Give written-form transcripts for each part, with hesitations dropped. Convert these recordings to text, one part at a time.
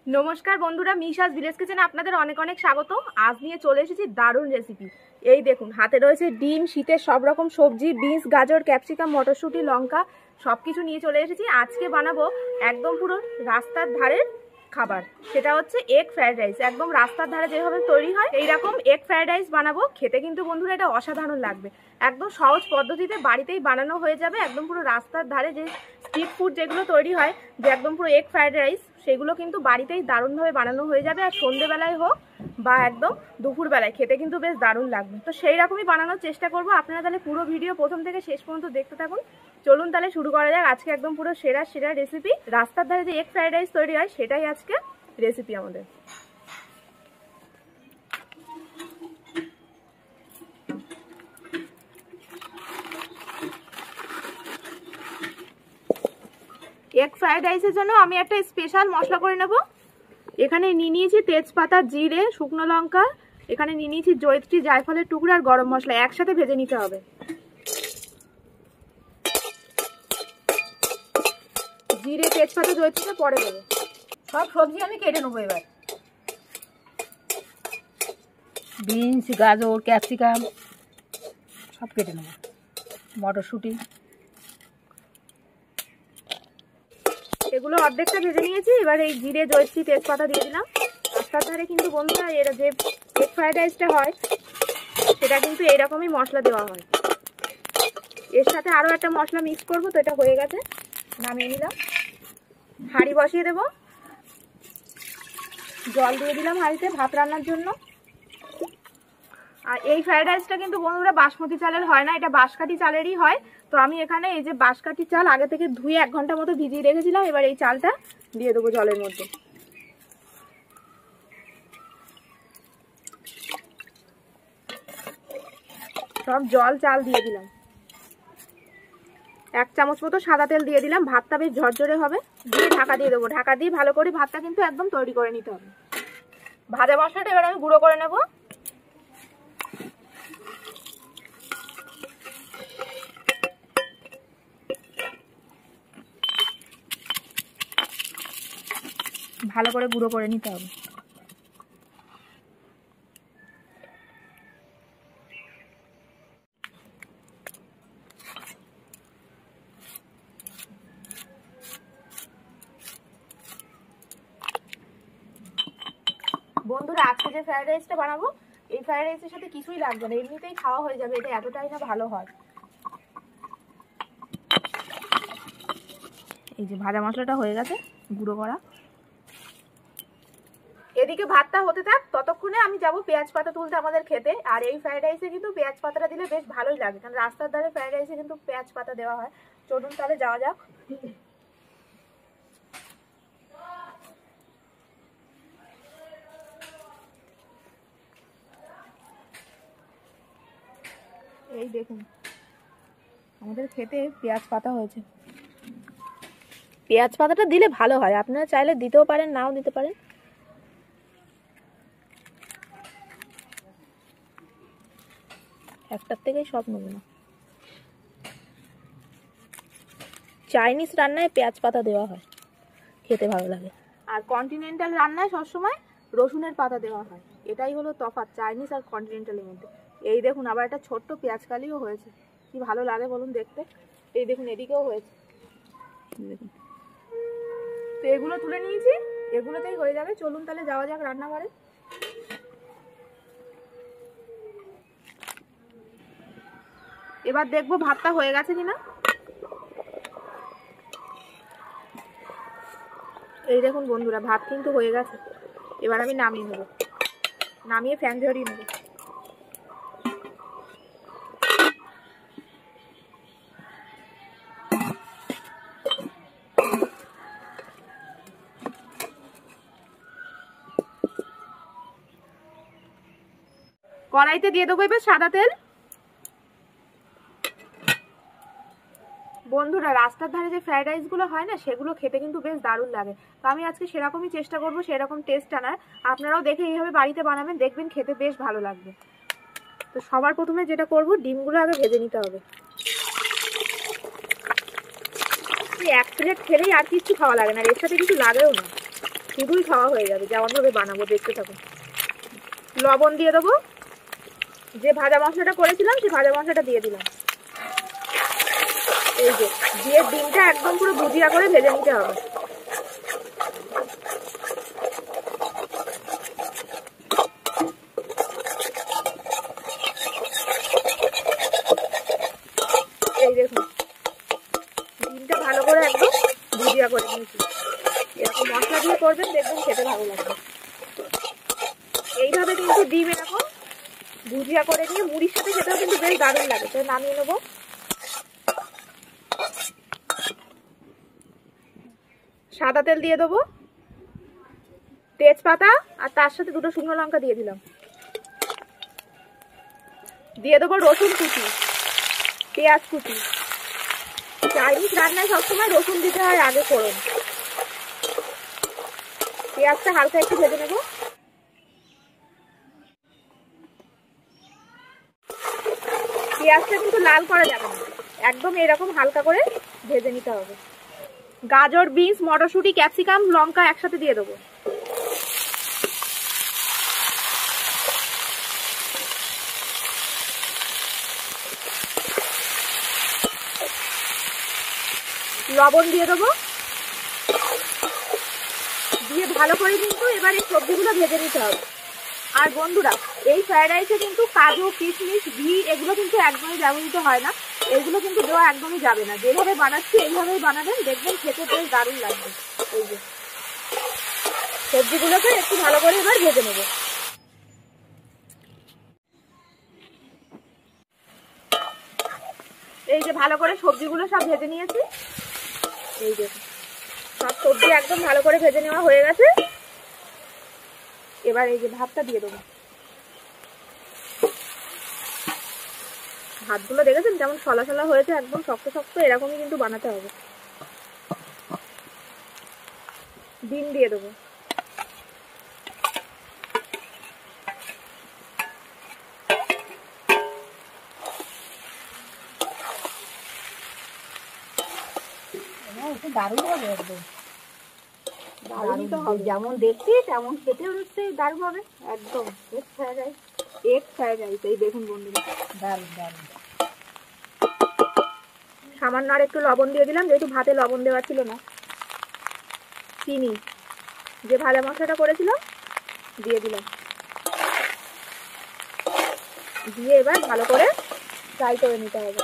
নমস্কার বন্ধুরা, মিশাস ভিলেজ কিচেনে আপনাদের অনেক অনেক স্বাগত। আজ নিয়ে চলে এসেছি দারুণ রেসিপি। এই দেখুন, হাতে রয়েছে ডিম, শীতের সব রকম সবজি, বিনস, গাজর, ক্যাপসিকাম, মটরশুঁটি, লঙ্কা সবকিছু নিয়ে চলে এসেছি। আজকে বানাবো একদম পুরো রাস্তার ধারের খাবার, সেটা হচ্ছে এগ ফ্রাইড রাইস। একদম রাস্তার ধারে যেভাবে তৈরি হয় এইরকম এগ ফ্রাইড রাইস বানাবো। খেতে কিন্তু বন্ধুরা এটা অসাধারণ লাগবে। একদম সহজ পদ্ধতিতে বাড়িতেই বানানো হয়ে যাবে। একদম পুরো রাস্তার ধারে যে স্ট্রিট ফুড যেগুলো তৈরি হয়, যে একদম পুরো এগ ফ্রাইড রাইস, সেগুলো কিন্তু বাড়িতেই দারুণভাবে বানানো হয়ে যাবে। আর সন্ধ্যেবেলায় হোক বা একদম দুপুরবেলায় খেতে কিন্তু বেশ দারুণ লাগবে। তো সেই রকমই বানানোর চেষ্টা করব। আপনারা তাহলে পুরো ভিডিও প্রথম থেকে শেষ পর্যন্ত দেখতে থাকুন। চলুন তাহলে শুরু করা যাক। আজকে একদম পুরো সেরা সেরা রেসিপি, রাস্তার ধারে যে এগ ফ্রাইড রাইস তৈরি হয় সেটাই আজকে রেসিপি আমাদের। এগ ফ্রাইড রাইসের জন্য আমি একটা স্পেশাল মশলা করে নেব। এখানে নিয়ে নিয়েছি তেজপাতা, জিরে, শুকনো লঙ্কা, এখানে নিয়ে নিয়েছি জয়িত্রী, জায়ফলের টুকরো আর গরম মশলা। একসাথে ভেজে নিতে হবে। জিরে, তেজপাতা, জয়িত্রীটা পরে দেবো। সব সবজি আমি কেটে নেবো এবার। বিনস, গাজর, ক্যাপসিকাম সব কেটে নেব, মটরশুঁটি। এগুলো অর্ধেকটা ভেজে নিয়েছি। এবার এই জিরে, জয়িত্রী, তেজপাতা দিয়ে দিলাম। রাস্তার ধারে কিন্তু বন্ধুরা এরা যে এগ ফ্রাইড রাইসটা হয় সেটা কিন্তু এইরকমই মশলা দেওয়া হয়। এর সাথে আরও একটা মশলা মিক্স করবো। তো এটা হয়ে গেছে, নামিয়ে নিলাম। হাঁড়ি বসিয়ে দেবো। জল দিয়ে দিলাম হাঁড়িতে ভাত রান্নার জন্য। আর এই ফ্রাইড রাইসটা কিন্তু বন্ধুরা বাসমতি চালের হয় না, এটা বাঁশকাঠি চালেরই হয়। তো আমি এখানে এই যে বাঁশকাঠি চাল আগে থেকে ধুয়ে 1 ঘন্টা মতো ভিজিয়ে রেখেছিলাম। এবার এই চালটা দিয়ে দেবো জলের মধ্যে। সব জল চাল দিয়ে দিলাম। 1 চামচ মতো সাদা তেল দিয়ে দিলাম। ভাতটা বেশ ঝরঝরে হবে। দিয়ে ঢাকা দিয়ে দেবো। ঢাকা দিয়ে ভালো করে ভাতটা কিন্তু একদম তৈরি করে নিতে হবে। ভাজা মশলাটা এবার আমি গুঁড়ো করে নেব। ভালো করে গুঁড়ো করে নিতে হবে। বন্ধুরা, আজকে যে ফ্রাইড রাইসটা বানাবো, এই ফ্রাইড রাইসের সাথে কিছুই লাগবে না, এমনিতেই খাওয়া হয়ে যাবে। এটা এতটাই না ভালো হয়। এই যে ভাজা মশলাটা হয়ে গেছে গুঁড়ো করা। এদিকে ভাতটা হতে থাক, ততক্ষণে আমি যাব পেঁয়াজ পাতা তুলতে আমাদের খেতে। আর এই ফ্রাইড রাইসে কিন্তু পেঁয়াজ পাতাটা দিলে বেশ ভালোই লাগে, কারণ রাস্তার ধারে ফ্রাইড রাইসে কিন্তু পেঁয়াজ পাতা দেওয়া হয়। চলুন তাহলে যাওয়া যাক। এই দেখুন, আমাদের খেতে পেঁয়াজ পাতা হয়েছে। পেঁয়াজ পাতাটা দিলে ভালো হয়, আপনারা চাইলে দিতেও পারেন, নাও দিতে পারেন। একটার থেকেই সব নেব না। চাইনিজ রান্নায় পেঁয়াজ পাতা দেওয়া হয়, খেতে ভালো লাগে। আর কন্টিনেন্টাল রান্নায় সবসময় রসুনের পাতা দেওয়া হয়। এটাই হলো তফাৎ চাইনিজ আর কন্টিনেন্টালের মধ্যে। এই দেখুন, আবার একটা ছোট্ট পেঁয়াজ কালিও হয়েছে। কি ভালো লাগে বলুন দেখতে। এই দেখুন, এদিকেও হয়েছে। দেখুন, তো এগুলো তুলে নিয়েছি, এগুলোতেই হয়ে যাবে। চলুন তাহলে যাওয়া যাক রান্নাঘরে। এবার দেখবো ভাতটা হয়ে গেছে কিনা। এই দেখুন বন্ধুরা, ভাত কিন্তু হয়ে গেছে। এবার আমি নামিয়ে নেব, নামিয়ে ফ্যান ঝরিয়ে নেব। কড়াইতে দিয়ে দেবো এবার সাদা তেল। বন্ধুরা, রাস্তার ধারে যে ফ্রাইড রাইসগুলো হয় না, সেগুলো খেতে কিন্তু বেশ দারুণ লাগে। তো আমি আজকে সেরকমই চেষ্টা করব, সেরকম টেস্ট আনার। আপনারাও দেখে এইভাবে বাড়িতে বানাবেন, দেখবেন খেতে বেশ ভালো লাগবে। তো সবার প্রথমে যেটা করব, ডিমগুলো আগে ভেজে নিতে হবে। 1 প্লেট খেলেই আর কিছু খাওয়া লাগে না, এর সাথে কিছু লাগেও না। শুধুই খাওয়া হয়ে যাবে, যেমন ভাবে বানাবো দেখতে থাকুন। লবণ দিয়ে দেবো, যে ভাজা মশলাটা করেছিলাম সেই ভাজা মশলাটা দিয়ে দিলাম। এই যে দিয়ে ডিমটা একদম পুরো ভুজিয়া করে ভেজে নিতে হবে। এই দেখুন ডিমটা ভালো করে একদম ভুজিয়া করে নিয়েছি। এরকম মশলা দিয়ে করবেন, দেখবেন খেতে ভালো লাগবে। এইভাবে কিন্তু ডিম এরকম ভুজিয়া করে নিয়ে মুড়ির সাথে খেতেও কিন্তু বেশ দারুণ লাগে। তো নামিয়ে নেবো। সাদা তেল দিয়ে দেবো, তেজপাতা আর তার সাথে 2টো শুকনো লঙ্কা দিয়ে দিলাম। দিয়ে দেবো রসুন কুচি, পেঁয়াজ কুচি। চাইনিজ রান্নায় সবসময় রসুন দিতে হয় আগে ফোড়ন। পেঁয়াজটা হালকা একটু ভেজে নেবো। পেঁয়াজটা কিন্তু লাল করা যাবে না, একদম এরকম হালকা করে ভেজে নিতে হবে। গাজর, বিনস, মটরশুঁটি, ক্যাপসিকাম, লঙ্কা একসাথে দিয়ে দেবো। লবণ দিয়ে দেবো, দিয়ে ভালো করে কিন্তু এবার এই সবজিগুলো ভেজে নিতে হবে। আর বন্ধুরা, এই ফ্রাইড রাইসে কিন্তু কাজু, কিশমিশ, ঘি এগুলো কিন্তু একদমই ব্যবহৃত হয় না। এগুলো কিন্তু দেওয়া একদমই যাবে না। যেভাবে বানাচ্ছি এইভাবেই বানাবেন, দেখবেন খেতে বেশ দারুণ লাগবে। এই যে সবজিগুলোকে একটু ভালো করে এবার ভেজে নেব। এই যে ভালো করে সবজিগুলো সব ভেজে নিয়েছি। এই যে সব সবজি একদম ভালো করে ভেজে নেওয়া হয়ে গেছে। এবার এই যে ভাতটা দিয়ে দেবো। ভাতগুলো দেখেছেন কেমন সলা সলা হয়েছে, একদম শক্ত শক্ত, এরকমই কিন্তু বানাতে হবে। ডিম দিয়ে দেবো। দারুণ হবে একদম, দারুণ তো হবে, যেমন দেখছি তেমন খেতে হচ্ছে দারুণ হবে একদম। Egg fried rice, egg fried rice. এই দেখুন বন্ধুরা, দারুণ দারুণ। সামান্য আর একটু লবণ দিয়ে দিলাম, যেহেতু ভাতে লবণ দেওয়া ছিল না। চিনি, যে ভাজা মশলাটা করেছিলাম দিয়ে দিলাম। দিয়ে এবার ভালো করে ফ্রাই করে নিতে হবে।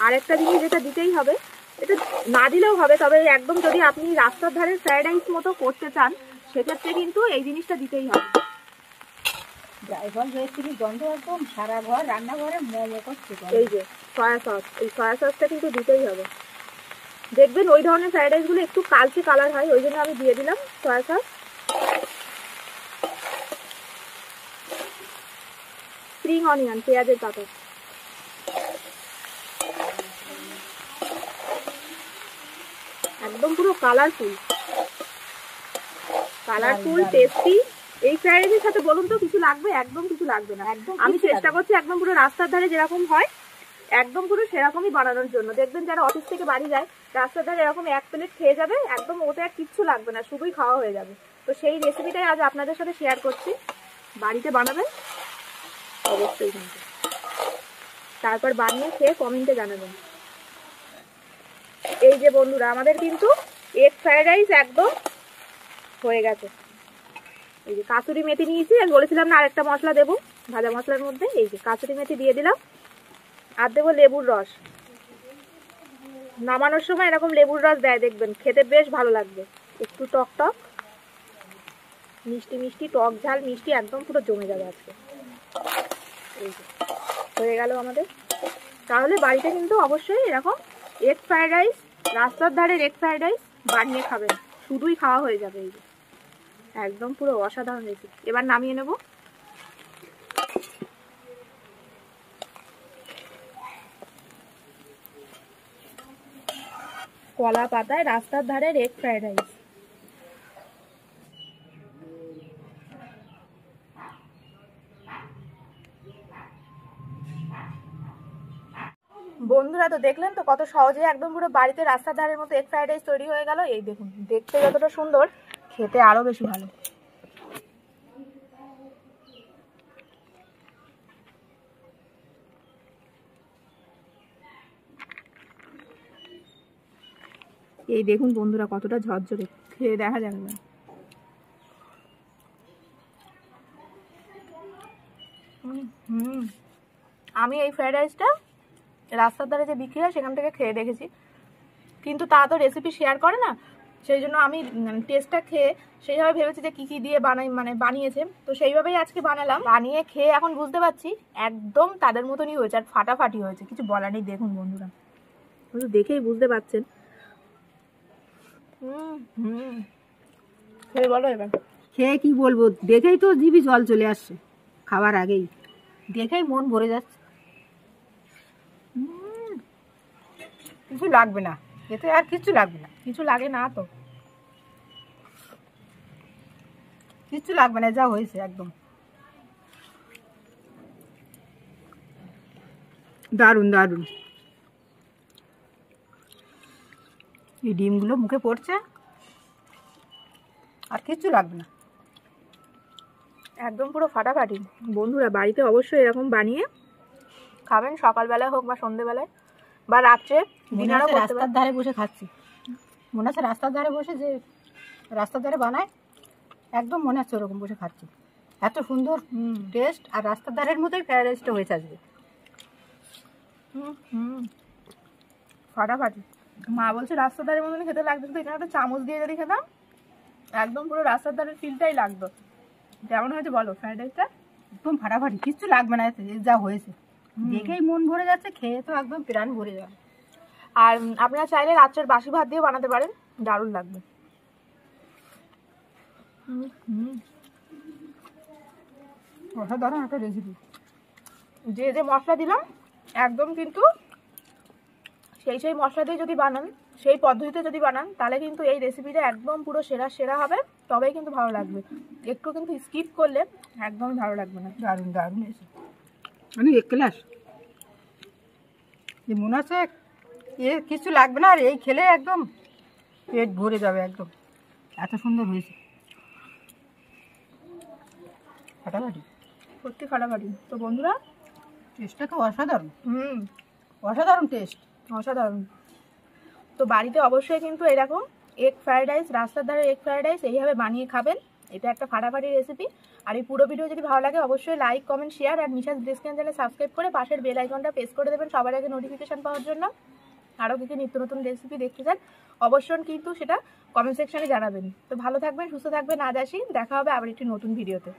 আরেকটা জিনিস যেটা দিতেই হবে, এটা না দিলেও হবে, তবে একদম যদি আপনি রাস্তার ধারে ফ্রাইড রাইস মতো করতে চান সেক্ষেত্রে কিন্তু এই জিনিসটা দিতেই হবে। জায়ফল জয়ত্রী গন্ধ একদম সারা ঘর রান্নাঘরে মোমো করছে। এই যে সয়া সস, এই সয়া সসটা কিন্তু দিতেই হবে। দেখবেন ওই ধরনের ফ্রাইড রাইসগুলো একটু কালচে কালার হয়, ওই জন্য আমি দিয়ে দিলাম সয়া সস। স্প্রিং অনিয়ন, পেঁয়াজের পাতা। একদম পুরো কালারফুল কালারফুল টেস্টি। এই ফ্রাইড রাইসের সাথে বলুন তো কিছু লাগবে? একদম কিছু লাগবে না। একদম আমি চেষ্টা করছি একদম পুরো রাস্তার ধারে যেরকম হয় একদম পুরো সেরকমই বানানোর জন্য। দেখবেন যারা অফিস থেকে বাড়ি যায় রাস্তার ধারে এরকম এক প্লেট খেয়ে যাবে, একদম ওতে আর কিচ্ছু লাগবে না, শুধুই খাওয়া হয়ে যাবে। তো সেই রেসিপিটাই আজ আপনাদের সাথে শেয়ার করছি। বাড়িতে বানাবেন অবশ্যই কিন্তু, তারপর বানিয়ে খেয়ে কমেন্টে জানাবেন। এই যে বন্ধুরা, আমাদের কিন্তু এগ ফ্রাইড রাইস একদম হয়ে গেছে। এই যে কাসুরি মেথি নিয়েছি, আর বলেছিলাম না আরেকটা মশলা দেবো ভাজা মশলার মধ্যে। এই যে কাসুরি মেথি দিয়ে দিলাম, আর দেবো লেবুর রস। নামানোর সময় এরকম লেবুর রস দেয়, দেখবেন খেতে বেশ ভালো লাগবে। একটু টক টক, মিষ্টি মিষ্টি, টক ঝাল মিষ্টি একদম পুরো জমে যাবে আজকে। এই যে হয়ে গেল আমাদের। তাহলে বাড়িতে কিন্তু অবশ্যই এরকম এগ ফ্রাইড রাইস, রাস্তার ধারের এগ ফ্রাইড রাইস বানিয়ে খাবেন, শুধুই খাওয়া হয়ে যাবে। এই যে একদম পুরো অসাধারণ রেসিপি। এবার নামিয়ে নেব। কলা পাতায় রাস্তার ধারের এগ ফ্রাইড রাইস। বন্ধুরা তো দেখলেন তো কত সহজে একদম পুরো বাড়িতে রাস্তার ধারের মতো এগ ফ্রাইড রাইস তৈরি হয়ে গেল। এই দেখুন দেখতে যতটা সুন্দর, খেতে আরো বেশি ভালো। এই দেখুন বন্ধুরা কতটা ঝরঝরে, খেয়ে দেখা যাবে না। আমি এই ফ্রাইড রাইসটা রাস্তার ধারে যে বিক্রি হয় সেখান থেকে খেয়ে দেখেছি, কিন্তু তা তো রেসিপি শেয়ার করে না, সেই জন্য আমি টেস্টটা খেয়ে সেইভাবে ভেবেছি যে কী কী দিয়ে বানিয়েছে, তো সেইভাবেই আজকে বানালাম। বানিয়ে খেয়ে এখন বুঝতে পারছি একদম তাদের মতনই হয়েছে, আর ফাটাফাটি হয়েছে, কিছু বলার নেই। দেখুন বন্ধুরা, দেখেই বুঝতে পারছেন। খেয়ে বলো এবার। খেয়ে কি বলবো, দেখেই তো জিভে জল চলে আসছে, খাবার আগেই দেখেই মন ভরে যাচ্ছে। কিছু লাগবে না এতে, আর কিছু লাগবে না। কিছু লাগে না তো, কিচ্ছু লাগবে না, যা হয়েছে একদম দারুণ দারুণ। এই ডিমগুলো মুখে পড়ছে, আর কিচ্ছু লাগবে না, একদম পুরো ফাটাফাটি। বন্ধুরা বাড়িতে অবশ্যই এরকম বানিয়ে খাবেন, সকালবেলায় হোক বা সন্ধ্যেবেলায় বা রাত্রে ডিনারও করতে রাস্তার ধারে বসে খাচ্ছি। মনে হচ্ছে রাস্তার ধারে বসে, যে রাস্তার ধারে বানায় একদম মনে হচ্ছে ওরকম বসে খাচ্ছি। এত সুন্দর টেস্ট, আর রাস্তার ধারের মতোই ফ্রাইড রাইসটা হয়েছে আজকে। ফাটাফাটি। মা বলছে রাস্তার ধারের মতন খেতে লাগবে, কিন্তু এখানে একটা চামচ দিয়ে যদি খেতাম একদম পুরো রাস্তার ধারের ফিলটাই লাগতো। কেমন হয়েছে বলো ফ্রাইড রাইসটা? একদম ফাটাফাটি, কিচ্ছু লাগবে না এতে, যা হয়েছে দেখেই মন ভরে যাচ্ছে, খেয়ে তো একদম প্রাণ ভরে যাবে। আর আপনারা চাইলে রাত্রের বাসি ভাত দিয়ে বানাতে পারেন, দারুণ লাগবে। অসাধারণ একটা রেসিপি। যে যে মশলা দিলাম একদম কিন্তু সেই মশলা দিয়ে যদি বানান, সেই পদ্ধতিতে যদি বানান, তাহলে কিন্তু এই রেসিপিটা একদম পুরো সেরা হবে, তবেই কিন্তু ভালো লাগবে। একটু কিন্তু স্কিপ করলে একদম ভালো লাগবে না। দারুণ দারুণ এসে আমি এক ক্লাস মনে হচ্ছে এ কিছু লাগবে না, আর এই খেলে একদম পেট ভরে যাবে, একদম এত সুন্দর হয়েছে। ফাটাফাটি, সত্যি ফাটাফাটি। তো বন্ধুরা টেস্টটা তো অসাধারণ, অসাধারণ টেস্ট, অসাধারণ। তো বাড়িতে অবশ্যই কিন্তু এরকম এগ ফ্রাইড রাইস, রাস্তার ধারে এগ ফ্রাইড রাইস এইভাবে বানিয়ে খাবেন। এটা একটা ফাটাফাটি রেসিপি। আর এই পুরো ভিডিও যদি ভালো লাগে অবশ্যই লাইক, কমেন্ট, শেয়ার আর মিশাস ব্লেসকিন চ্যানেল সাবস্ক্রাইব করে পাশের বেল আইকনটা প্রেস করে দেবেন সবার আগে নোটিফিকেশন পাওয়ার জন্য। আরও কিছু নিত্য নতুন রেসিপি দেখতে চান অবশ্যই কিন্তু সেটা কমেন্ট সেকশনে জানাবেন। তো ভালো থাকবেন, সুস্থ থাকবেন, আজ আসি, দেখা হবে আবার একটি নতুন ভিডিওতে।